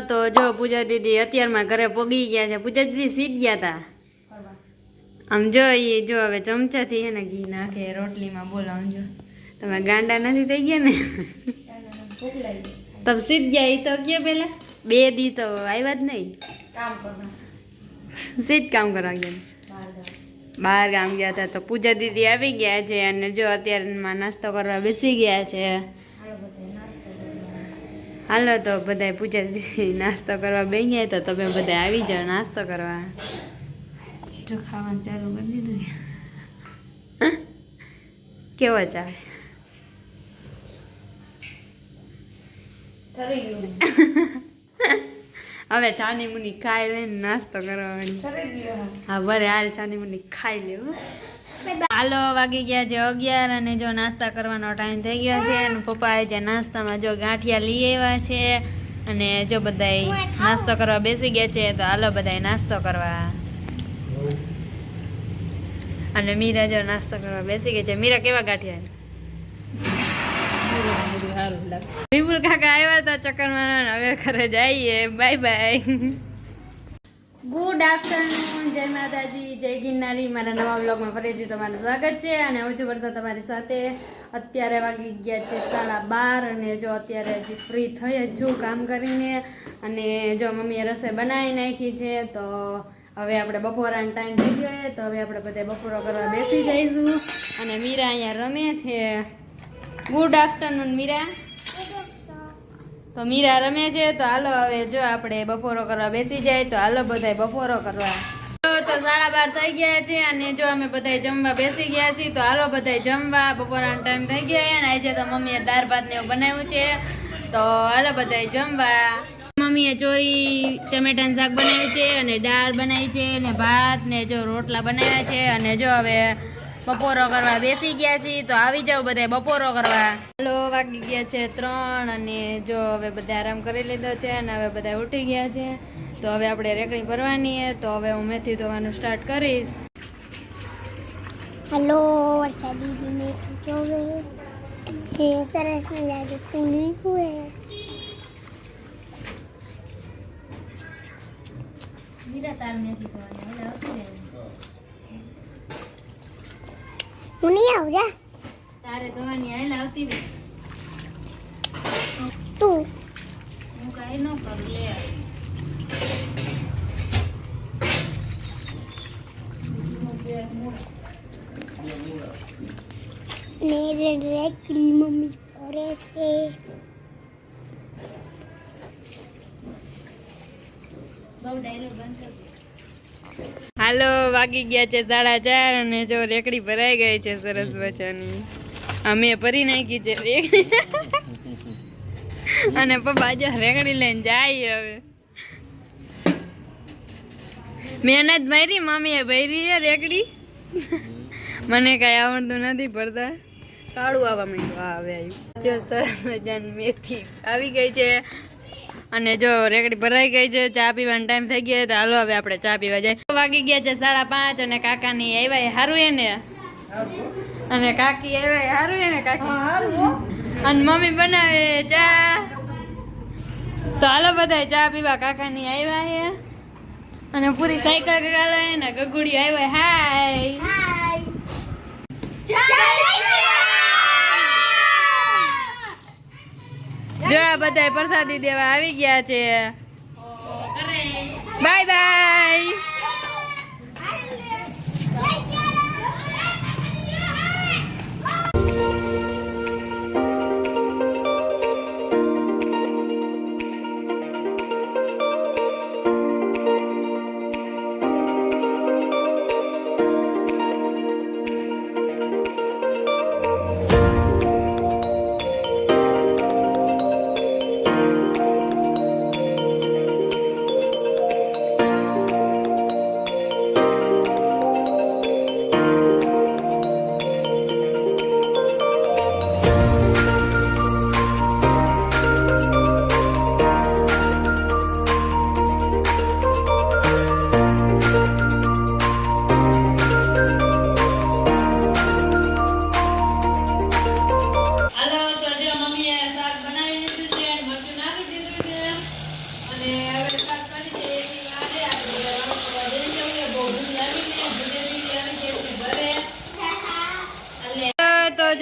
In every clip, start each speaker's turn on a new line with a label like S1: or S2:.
S1: તો જો પૂજા દીદી અત્યારમાં ઘરે પોગી ગયા છે. પૂજા દીદી સીટ ગયા હતા આમ જો એ જો હવે ચમચાથી હે ને ઘી નાખે રોટલીમાં. બોલો આમ જો તમે ગાંડા નથી થઈ ગયા ને? તબ સીટ ગયા એ તો કયો પેલા 2 દી તો આવ્યા જ નહીં. સીટ કામ કરવા ગયા, બહાર ગામ ગયા હતા. તો પૂજા દીદી આવી ગયા છે અને જો અત્યારમાં નાસ્તો કરવા બેસી ગયા છે. હાલો તો બધા પૂજા દીદી નાસ્તો કરવા બેસી ગયા તો તમે બધા આવી જાઓ નાસ્તો કરવા. જો ખાવાનું ચાલુ કરી દીધું. કેવો ચાલે? હવે ચાની મુની ખાઈ લઈને નાસ્તો કરવાની. હા ભલે હાલ ચાની મુની ખાઈ લેવું. હાલો વાગી ગયા છે 11 અને જો નાસ્તા કરવાનો ટાઈમ થઈ ગયો છે. અને પપ્પાએ જે નાસ્તામાં જો ગાંઠિયા લઈ આવ્યા છે અને જો બધાય નાસ્તો કરવા બેસી ગયા છે. તો હાલો બધાય નાસ્તો કરવા. અને મીરા જો નાસ્તો કરવા બેસી ગઈ છે. મીરા કેવા ગાંઠિયા? વિપુલ કાકા આવ્યા હતા ચક્કર મારવા. હવે ઘરે જઈએ. Bye bye. Good afternoon. જય માતાજી, જય ગિરનારી. મારા નવા વ્લોગમાં ફરીથી તમારું સ્વાગત છે. અને હું છું વર્ષા તમારી સાથે. અત્યારે વાગી ગયા છે 12:30 અને જો અત્યારે હજી ફ્રી થઈ જ છું કામ કરીને. અને જો મમ્મીએ રસોઈ બનાવી નાખી છે. તો હવે આપણે બપોરાનો ટાઈમ થઈ ગયો છે. તો હવે આપણે બધા બપોરો કરવા બેસી જઈશું. અને મીરા અહીંયા રમે છે. Good afternoon Meera. તો મીરા રમે છે. તો હાલો હવે જો આપણે બપોરો કરવા બેસી જાય. તો હાલો બધાય બપોરો કરવા. તો 12:30 થઈ ગયા છે અને જો અમે બધાય જમવા બેસી ગયા છીએ. તો હાલો બધાય જમવા. બપોરાનો ટાઈમ થઈ ગયો છે અને આજે તો મમ્મીએ દાળ ભાત ને એવું બનાવ્યું છે. તો હાલો બધાય જમવા. મમ્મીએ ચોરી ટમેટાનું શાક બનાવ્યું છે અને દાળ બનાવી છે અને ભાત ને જો રોટલા બનાવ્યા છે. અને જો હવે બપોરો કરવા બેસી ગયા છીએ. તો આવી જાવ બધા બપોરો કરવા. હાલો વાગી ગયા છે 3 અને જો હવે બધા આરામ કરી લીધો છે અને હવે બધા ઉઠી ગયા છે. તો હવે આપણે રેકડી ભરવાની છે. તો હવે હું મેથી ધોવાનું સ્ટાર્ટ કરીશ.
S2: હેલો વર્ષા દીદી મેથી ધોવે કે સરસ મજાનું પૂરી હોય.
S1: મીરા તાર મેથી ધોવાની આવતી રહે.
S2: હું નહીં આવું જા.
S1: તારે ધોવાની આયલ આવતી રહે.
S2: તું
S1: હું કાંઈ ન કરું લે.
S2: ને રેકડી મમ્મી કરે છે.
S1: હાલો વાગી ગયા છે 4:30 અને જો રેકડી ભરાઈ ગઈ છે સરસ મજાની. અમે ભરી નાખી છે રેકડી. અને પપ્પા જો રેકડી લઈને જાય. હવે મહેનત મારી મમ્મીએ ભરી છે રેકડી. મને કઈ આવડતું નથી ભરતા. કાળું આવવા માંડ્યું. હવે આવ્યું જો સરસ મજાની મેથી આવી ગઈ છે. અને જો રેકડી ભરાઈ ગઈ છે. ચા પીવાનો ટાઈમ થઈ ગયો. તો હાલો હવે આપણે ચા પીવા જાય. વાગી ગયા છે 5:30 અને કાકાની આવ્યા સારું એને. અને કાકી આવ્યા સારું એને કાકી. અને મમ્મી બનાવે ચા. તો હાલો બધા ચા પીવા. કાકાની આવ્યા છે અને પૂરી સાયકલ ગાલે ને ગગુડી આવ્યા. હાય જો આ બધા પ્રસાદી દેવા આવી ગયા છે. Bye bye.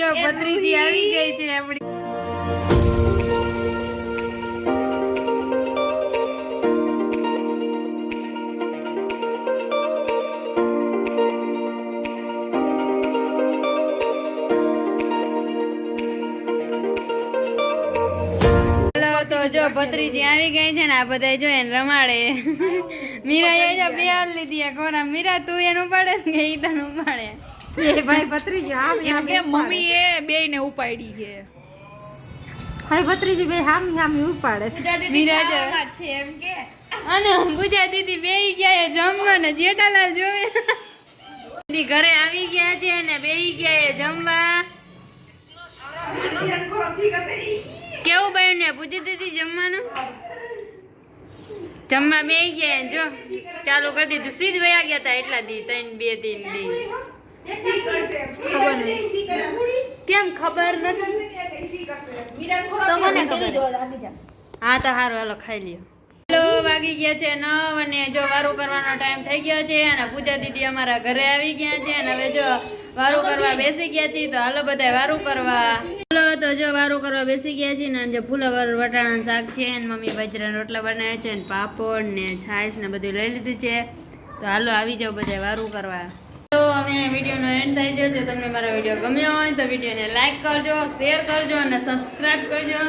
S1: જો ભત્રીજી આવી ગઈ છે આપણી. તો જો ભત્રીજી આવી ગઈ છે ને આ બધા જો એને રમાડે. મીરા જો બિહાર લીધી કોરા. મીરા તું એનું ઉપાડે કે ઈ તને ઉપાડે? એ ભાઈ ભત્રીજી હામ
S3: એમ કે મમ્મી એ બેય ને ઉપાડી છે.
S1: ભાઈ ભત્રીજી બે હામ હામ ઉપાડે. મીરા જો છે એમ કે અને પૂજા દીદી બેહી ગયા જમવા ને જેઠાલાલ જોવે દીદી ઘરે આવી ગયા છે ને બેહી ગયા જમવા. કેવું બન્યું ને પૂછી દીધી જમવાનું? જમવા બે ગયા જો ચાલુ કરી દીધું. સીધ વયા ગયા હતા એટલા દી 3 2 3 દી. કેમ ખબર નથી? હા તો સારું હાલો ખાઈ લ્યો. હેલો વાગી ગયા છે 9 અને જો વારું કરવાનો ટાઈમ થઈ ગયો છે અને પૂજા દીદી અમારા ઘરે આવી ગયા છે અને હવે જો વારું કરવા બેસી ગયા છીએ. તો હાલો બધા વારું કરવા. તો જો વારું કરવા બેસી ગયા છીએ ને જો ફુલાવર વટાણા શાક છે અને મમ્મી બાજરાના રોટલા બનાવ્યા છે ને પાપડ ને છાશ ને બધું લઈ લીધું છે. તો હાલો આવી જાવ બધા વારું કરવા. તો અમે વિડીયોનો એન્ડ થાય છે. જો તમને મારો વિડીયો ગમ્યો હોય તો વિડીયોને લાઈક કરજો, શેર કરજો અને સબસ્ક્રાઈબ કરજો.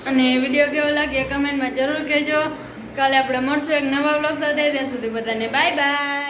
S1: અને વિડીયો કેવો લાગે કમેન્ટમાં જરૂર કહેજો. કાલે આપણે મળશું એક નવા વ્લોગ સાથે. ત્યાં સુધી બધાને બાય બાય.